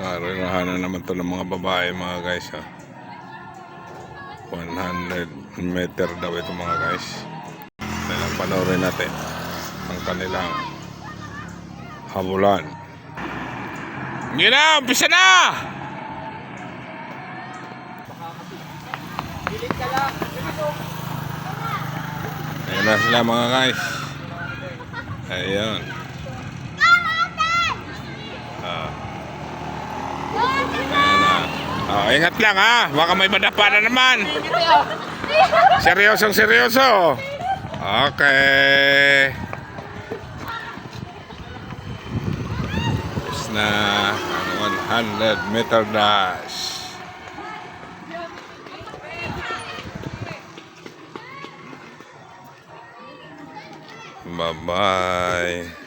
Karirahan na naman to ng mga babae mga guys ha. 100 meter daw ito mga guys. Kailang panoorin natin ang kanilang habulan. Hindi na! Umpisa na! Ayan na sila mga guys. Ayan. Ayan na. Ingat lang ha. Baka may madapa na naman. Seryosong seryoso. Okay. Tapos na ang 100 meter dash. Bye-bye.